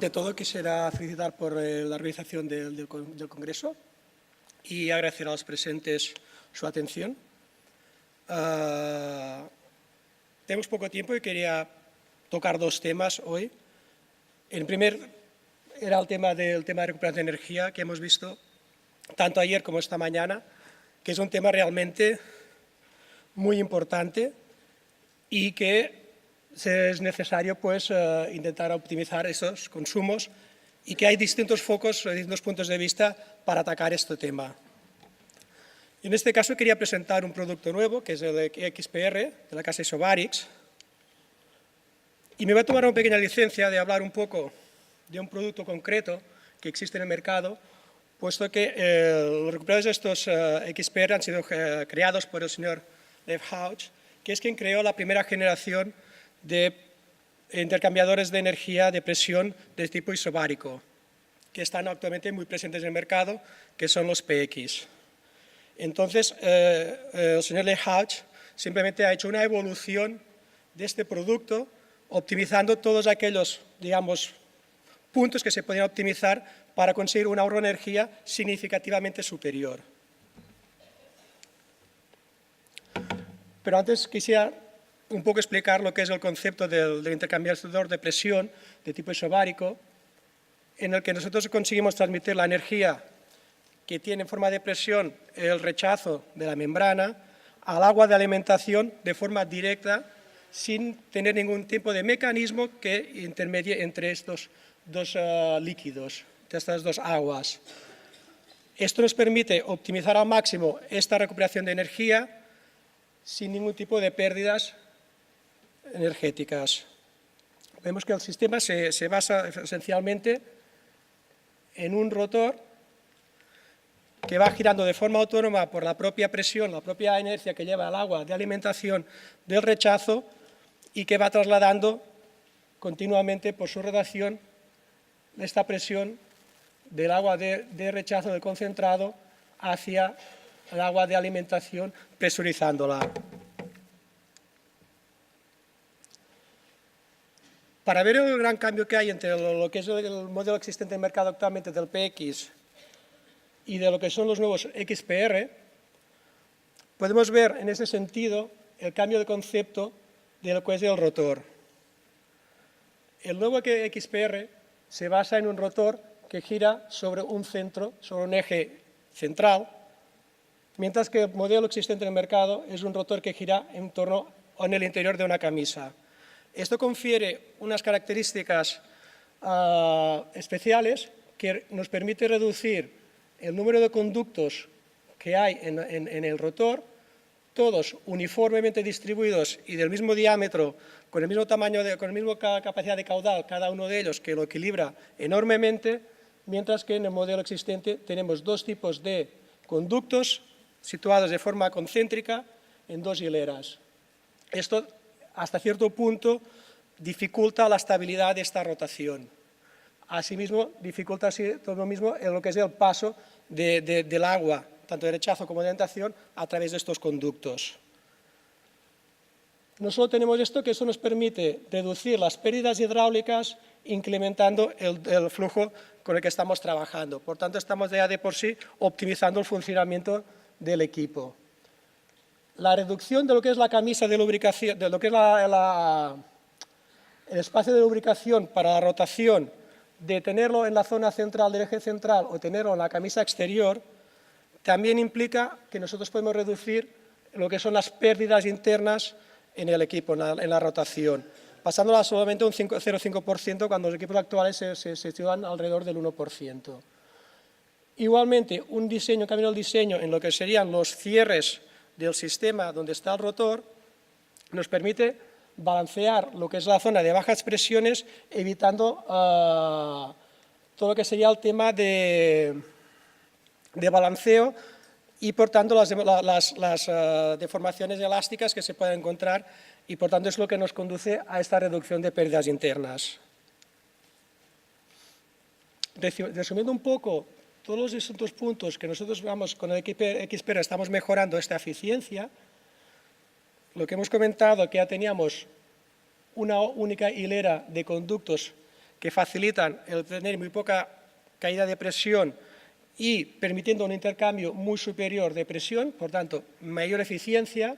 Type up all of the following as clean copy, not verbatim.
Ante todo, quisiera felicitar por la organización del Congreso y agradecer a los presentes su atención. Tenemos poco tiempo y quería tocar dos temas hoy. El primer era el tema de recuperación de energía, que hemos visto tanto ayer como esta mañana, que es un tema realmente muy importante y que es necesario intentar optimizar esos consumos y que hay distintos focos, distintos puntos de vista para atacar este tema. En este caso quería presentar un producto nuevo, que es el XPR, de la casa Isobarix, y me voy a tomar una pequeña licencia de hablar un poco de un producto concreto que existe en el mercado, puesto que los recuperadores de estos XPR han sido creados por el señor Lev Hauch, que es quien creó la primera generación de intercambiadores de energía de presión de tipo isobárico, que están actualmente muy presentes en el mercado, que son los PX. Entonces, el señor Lev Hauch simplemente ha hecho una evolución de este producto, optimizando todos aquellos, digamos, puntos que se podían optimizar para conseguir un ahorro de energía significativamente superior. Pero antes quisiera un poco explicar lo que es el concepto del intercambiador de presión de tipo isobárico, en el que nosotros conseguimos transmitir la energía que tiene en forma de presión el rechazo de la membrana al agua de alimentación de forma directa, sin tener ningún tipo de mecanismo que intermedie entre estos dos líquidos, de estas dos aguas. Esto nos permite optimizar al máximo esta recuperación de energía sin ningún tipo de pérdidas energéticas. Vemos que el sistema se basa esencialmente en un rotor que va girando de forma autónoma por la propia presión, la propia inercia que lleva el agua de alimentación del rechazo y que va trasladando continuamente por su rotación esta presión del agua de rechazo del concentrado hacia el agua de alimentación, presurizándola. Para ver el gran cambio que hay entre lo que es el modelo existente en el mercado actualmente del PX y de lo que son los nuevos XPR, podemos ver en ese sentido el cambio de concepto de lo que es el rotor. El nuevo XPR se basa en un rotor que gira sobre un centro, sobre un eje central, mientras que el modelo existente en el mercado es un rotor que gira en torno o en el interior de una camisa. Esto confiere unas características especiales que nos permite reducir el número de conductos que hay en el rotor, todos uniformemente distribuidos y del mismo diámetro, con el mismo tamaño, con la misma capacidad de caudal, cada uno de ellos, que lo equilibra enormemente, mientras que en el modelo existente tenemos dos tipos de conductos situados de forma concéntrica en dos hileras. Esto, hasta cierto punto, dificulta la estabilidad de esta rotación. Asimismo, dificulta todo lo mismo en lo que es el paso del agua, tanto de rechazo como de alimentación, a través de estos conductos. No solo tenemos esto, que eso nos permite reducir las pérdidas hidráulicas incrementando el flujo con el que estamos trabajando. Por tanto, estamos ya de por sí optimizando el funcionamiento del equipo. La reducción de lo que es la camisa de lubricación, de lo que es el espacio de lubricación para la rotación, de tenerlo en la zona central del eje central o tenerlo en la camisa exterior, también implica que nosotros podemos reducir lo que son las pérdidas internas en el equipo, en la rotación, pasándola solamente a un 0,5% cuando los equipos actuales se sitúan alrededor del 1%. Igualmente, un cambio del diseño en lo que serían los cierres del sistema donde está el rotor, nos permite balancear lo que es la zona de bajas presiones, evitando todo lo que sería el tema de balanceo y, por tanto, las deformaciones elásticas que se pueden encontrar, y, por tanto, es lo que nos conduce a esta reducción de pérdidas internas. Resumiendo un poco todos los distintos puntos que nosotros con el XPR estamos mejorando esta eficiencia, lo que hemos comentado, que ya teníamos una única hilera de conductos que facilitan el tener muy poca caída de presión y permitiendo un intercambio muy superior de presión, por tanto, mayor eficiencia.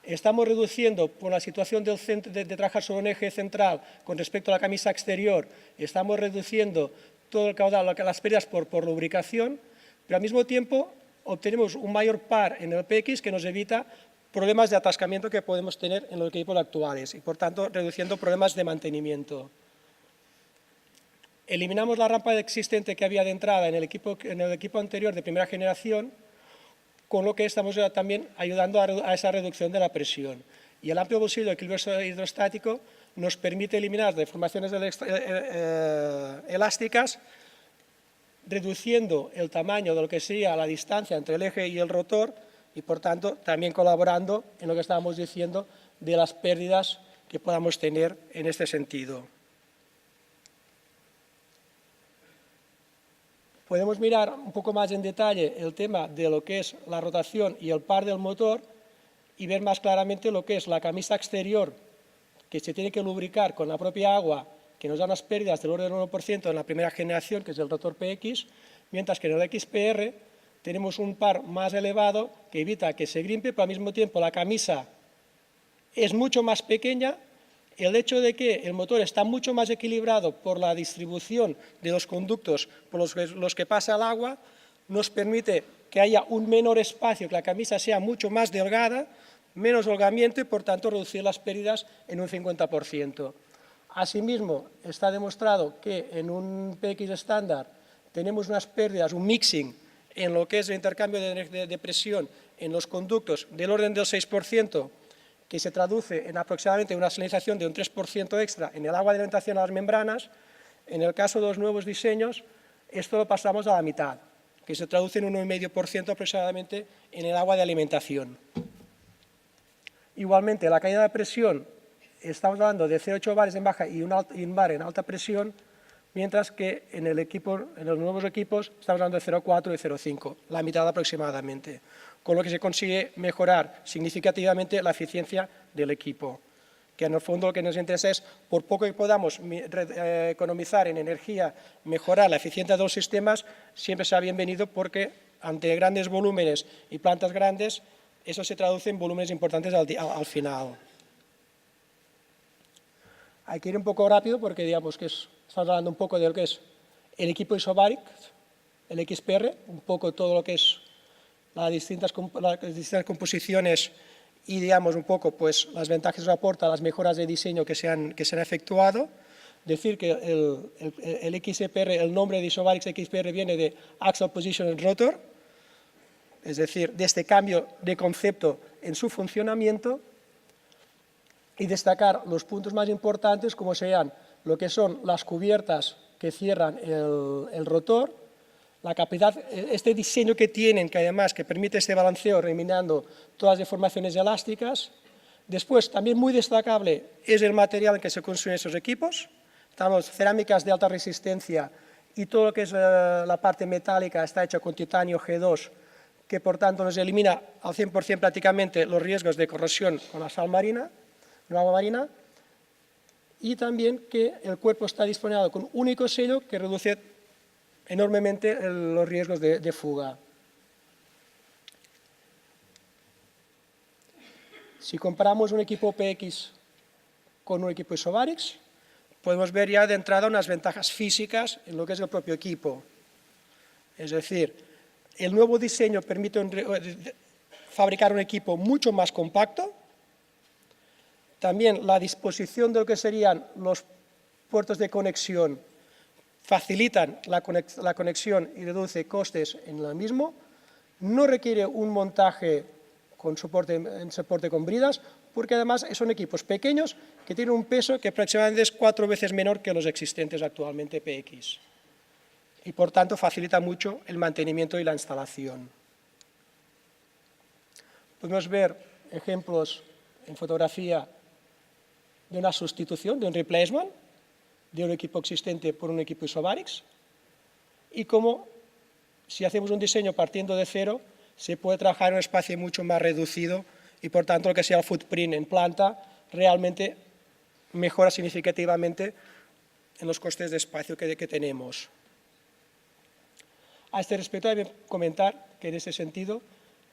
Estamos reduciendo, por la situación de trabajar sobre un eje central con respecto a la camisa exterior, estamos reduciendo todo el caudal, las pérdidas por lubricación, pero al mismo tiempo obtenemos un mayor par en el PX que nos evita problemas de atascamiento que podemos tener en los equipos actuales y, por tanto, reduciendo problemas de mantenimiento. Eliminamos la rampa existente que había de entrada en el equipo anterior de primera generación, con lo que estamos también ayudando a esa reducción de la presión. Y el amplio bolsillo de equilibrio hidrostático nos permite eliminar deformaciones elásticas, reduciendo el tamaño de lo que sería la distancia entre el eje y el rotor y, por tanto, también colaborando en lo que estábamos diciendo de las pérdidas que podamos tener en este sentido. Podemos mirar un poco más en detalle el tema de lo que es la rotación y el par del motor y ver más claramente lo que es la camisa exterior, que se tiene que lubricar con la propia agua, que nos da unas pérdidas del orden del 1% en la primera generación, que es el rotor PX, mientras que en el XPR tenemos un par más elevado que evita que se grimpe, pero al mismo tiempo la camisa es mucho más pequeña. El hecho de que el motor está mucho más equilibrado por la distribución de los conductos por los que pasa el agua, nos permite que haya un menor espacio, que la camisa sea mucho más delgada, menos holgamiento y, por tanto, reducir las pérdidas en un 50%. Asimismo, está demostrado que en un PX estándar tenemos unas pérdidas, un mixing, en lo que es el intercambio de presión en los conductos del orden del 6%, que se traduce en aproximadamente una salinización de un 3% extra en el agua de alimentación a las membranas. En el caso de los nuevos diseños, esto lo pasamos a la mitad, que se traduce en un 1,5% aproximadamente en el agua de alimentación. Igualmente, la caída de presión, estamos hablando de 0,8 bares en baja y un bar en alta presión, mientras que en los nuevos equipos estamos hablando de 0,4 y 0,5, la mitad aproximadamente, con lo que se consigue mejorar significativamente la eficiencia del equipo, que en el fondo lo que nos interesa es, por poco que podamos economizar en energía, mejorar la eficiencia de los sistemas, siempre será bienvenido porque ante grandes volúmenes y plantas grandes, eso se traduce en volúmenes importantes al final. Hay que ir un poco rápido porque digamos que estamos hablando un poco de lo que es el equipo isobaric, el XPR, un poco todo lo que es las distintas composiciones y, digamos, un poco pues, las ventajas que aporta, las mejoras de diseño que se han efectuado. Decir que el XPR, el nombre de Isobarics XPR viene de Axial Position and Rotor, es decir, de este cambio de concepto en su funcionamiento, y destacar los puntos más importantes como serían lo que son las cubiertas que cierran el rotor, la capacidad, este diseño que tienen, que además que permite este balanceo eliminando todas las deformaciones elásticas. Después, también muy destacable, es el material en que se construyen esos equipos. Estamos cerámicas de alta resistencia y todo lo que es la parte metálica está hecha con titanio G2, que por tanto nos elimina al 100% prácticamente los riesgos de corrosión con la sal marina, con agua marina, y también que el cuerpo está diseñado con un único sello que reduce enormemente los riesgos de fuga. Si comparamos un equipo PX con un equipo Isobarics, podemos ver ya de entrada unas ventajas físicas en lo que es el propio equipo. Es decir, el nuevo diseño permite fabricar un equipo mucho más compacto. También la disposición de lo que serían los puertos de conexión facilitan la conexión y reduce costes en lo mismo. No requiere un montaje con soporte con bridas, porque además son equipos pequeños que tienen un peso que aproximadamente es 4 veces menor que los existentes actualmente PX. Y por tanto facilita mucho el mantenimiento y la instalación. Podemos ver ejemplos en fotografía de una sustitución, de un replacement, de un equipo existente por un equipo Isobarics, y cómo, si hacemos un diseño partiendo de cero, se puede trabajar en un espacio mucho más reducido y, por tanto, lo que sea el footprint en planta realmente mejora significativamente en los costes de espacio que tenemos. A este respecto, hay que comentar que en ese sentido,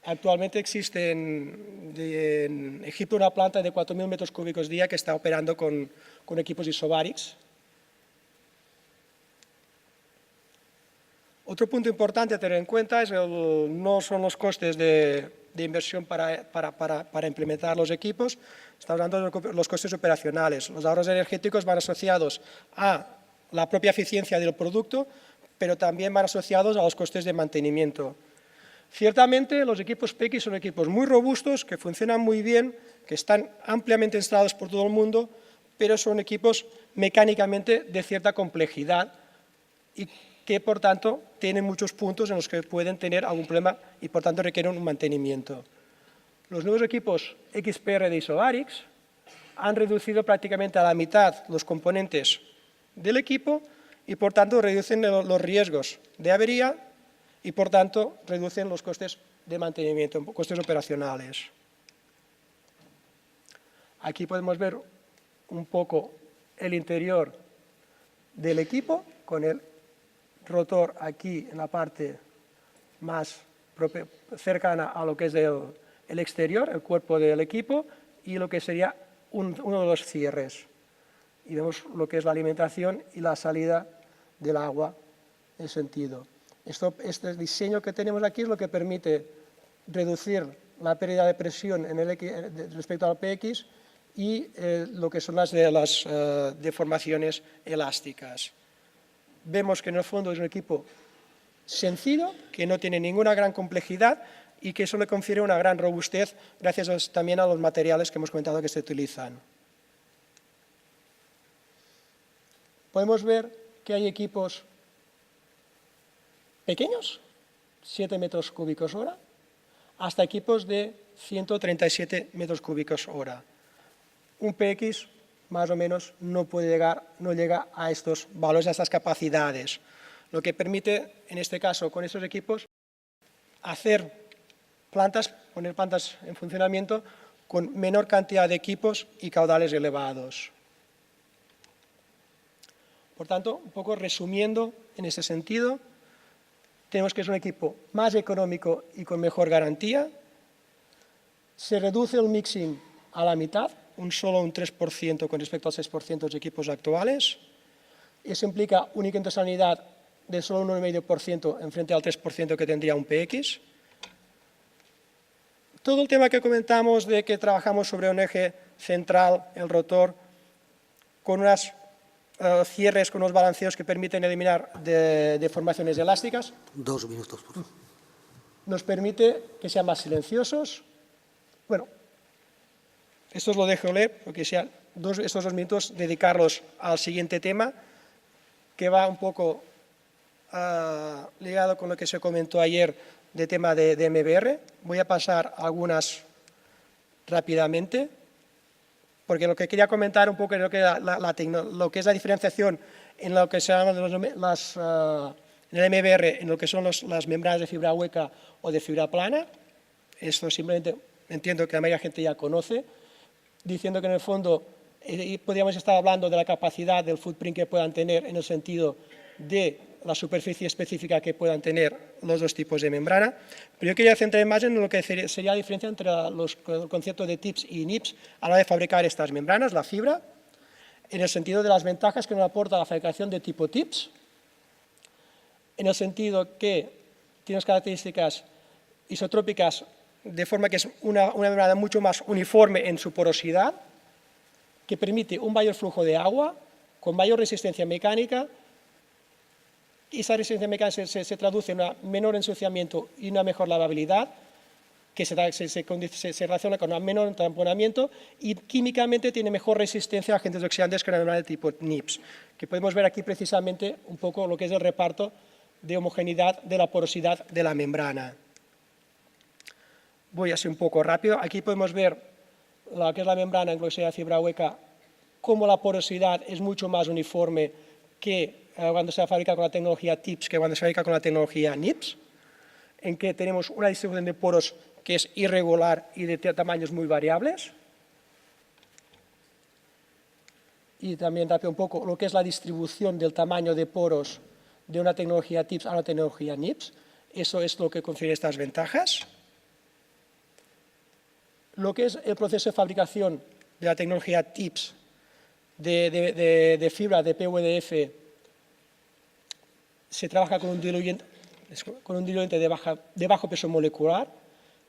actualmente existe en Egipto una planta de 4.000 metros cúbicos día que está operando con equipos isobarics. Otro punto importante a tener en cuenta no son los costes de inversión para implementar los equipos, estamos hablando de los costes operacionales. Los ahorros energéticos van asociados a la propia eficiencia del producto, pero también van asociados a los costes de mantenimiento. Ciertamente, los equipos PX son equipos muy robustos, que funcionan muy bien, que están ampliamente instalados por todo el mundo, pero son equipos mecánicamente de cierta complejidad y que, por tanto, tienen muchos puntos en los que pueden tener algún problema y, por tanto, requieren un mantenimiento. Los nuevos equipos XPR de Isobarics han reducido prácticamente a la mitad los componentes del equipo y, por tanto, reducen los riesgos de avería y, por tanto, reducen los costes de mantenimiento, costes operacionales. Aquí podemos ver un poco el interior del equipo, con el rotor aquí en la parte más cercana a lo que es el exterior, el cuerpo del equipo, y lo que sería uno de los cierres. Y vemos lo que es la alimentación y la salida del agua en sentido. Este diseño que tenemos aquí es lo que permite reducir la pérdida de presión respecto al PX y lo que son las deformaciones elásticas. Vemos que en el fondo es un equipo sencillo, que no tiene ninguna gran complejidad y que eso le confiere una gran robustez gracias también a los materiales que hemos comentado que se utilizan. Podemos ver que hay equipos pequeños, 7 metros cúbicos hora, hasta equipos de 137 metros cúbicos hora. Un PX más o menos no llega a estos valores, a estas capacidades, lo que permite, en este caso, con estos equipos, poner plantas en funcionamiento con menor cantidad de equipos y caudales elevados. Por tanto, un poco resumiendo en ese sentido, tenemos que es un equipo más económico y con mejor garantía, se reduce el mixing a la mitad, solo un 3% con respecto al 6% de los equipos actuales. Eso implica una intencionalidad de solo un 1,5% en frente al 3% que tendría un PX. Todo el tema que comentamos de que trabajamos sobre un eje central, el rotor, con unos cierres, con unos balanceos que permiten eliminar deformaciones elásticas. 2 minutos, por favor. Nos permite que sean más silenciosos. Bueno, esto os lo dejo leer, porque sean estos 2 minutos dedicarlos al siguiente tema, que va un poco ligado con lo que se comentó ayer de tema de MBR. Voy a pasar algunas rápidamente, porque lo que quería comentar un poco es lo que es la diferenciación en lo que se llama en el MBR, en lo que son las membranas de fibra hueca o de fibra plana. Esto simplemente entiendo que la mayoría de la gente ya conoce, diciendo que en el fondo podríamos estar hablando de la capacidad del footprint que puedan tener en el sentido de la superficie específica que puedan tener los dos tipos de membrana, pero yo quería centrar más en lo que sería la diferencia entre el concepto de TIPS y NIPS a la hora de fabricar estas membranas, la fibra, en el sentido de las ventajas que nos aporta la fabricación de tipo TIPS, en el sentido que tiene unas características isotrópicas de forma que es una membrana mucho más uniforme en su porosidad, que permite un mayor flujo de agua, con mayor resistencia mecánica, y esa resistencia mecánica se traduce en un menor ensuciamiento y una mejor lavabilidad, que se relaciona con un menor tamponamiento, y químicamente tiene mejor resistencia a agentes oxidantes que una membrana de tipo NIPS, que podemos ver aquí precisamente un poco lo que es el reparto de homogeneidad de la porosidad de la membrana. Voy a ser un poco rápido. Aquí podemos ver lo que es la membrana en lo que sea fibra hueca, cómo la porosidad es mucho más uniforme que cuando se fabrica con la tecnología TIPS que cuando se fabrica con la tecnología NIPS, en que tenemos una distribución de poros que es irregular y de tamaños muy variables. y también un poco lo que es la distribución del tamaño de poros de una tecnología TIPS a una tecnología NIPS. Eso es lo que confiere estas ventajas. Lo que es el proceso de fabricación de la tecnología TIPS de fibra de PVDF, se trabaja con un diluyente de bajo peso molecular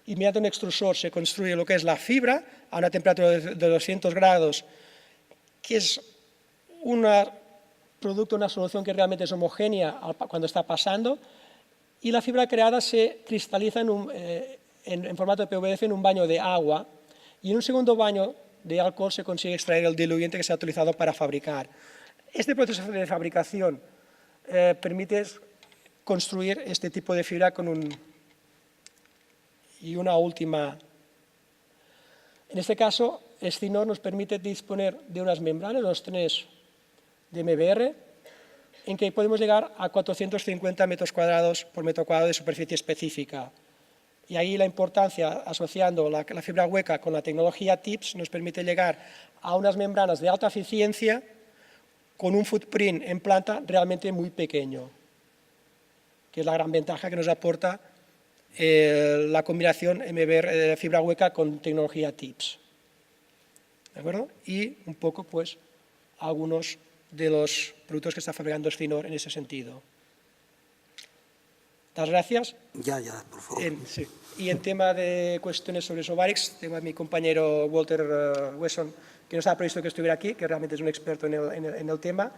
y mediante un extrusor se construye lo que es la fibra a una temperatura de 200 grados, que es un producto, una solución que realmente es homogénea cuando está pasando, y la fibra creada se cristaliza en formato de PVDF en un baño de agua, y en un segundo baño de alcohol se consigue extraer el diluyente que se ha utilizado para fabricar. Este proceso de fabricación permite construir este tipo de fibra y una última. En este caso, Scinor nos permite disponer de unas membranas, los 3 de MBR, en que podemos llegar a 450 metros cuadrados por metro cuadrado de superficie específica. Y ahí la importancia, asociando la fibra hueca con la tecnología TIPS, nos permite llegar a unas membranas de alta eficiencia con un footprint en planta realmente muy pequeño, que es la gran ventaja que nos aporta la combinación MBR de fibra hueca con tecnología TIPS. ¿De acuerdo? Y un poco, pues, algunos de los productos que está fabricando Scinor en ese sentido. Las gracias. Ya, por favor. Sí. Y en tema de cuestiones sobre Sovarix, tengo a mi compañero Walter Wesson, que no estaba previsto que estuviera aquí, que realmente es un experto en el tema.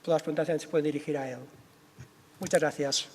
Todas las preguntas se pueden dirigir a él. Muchas gracias.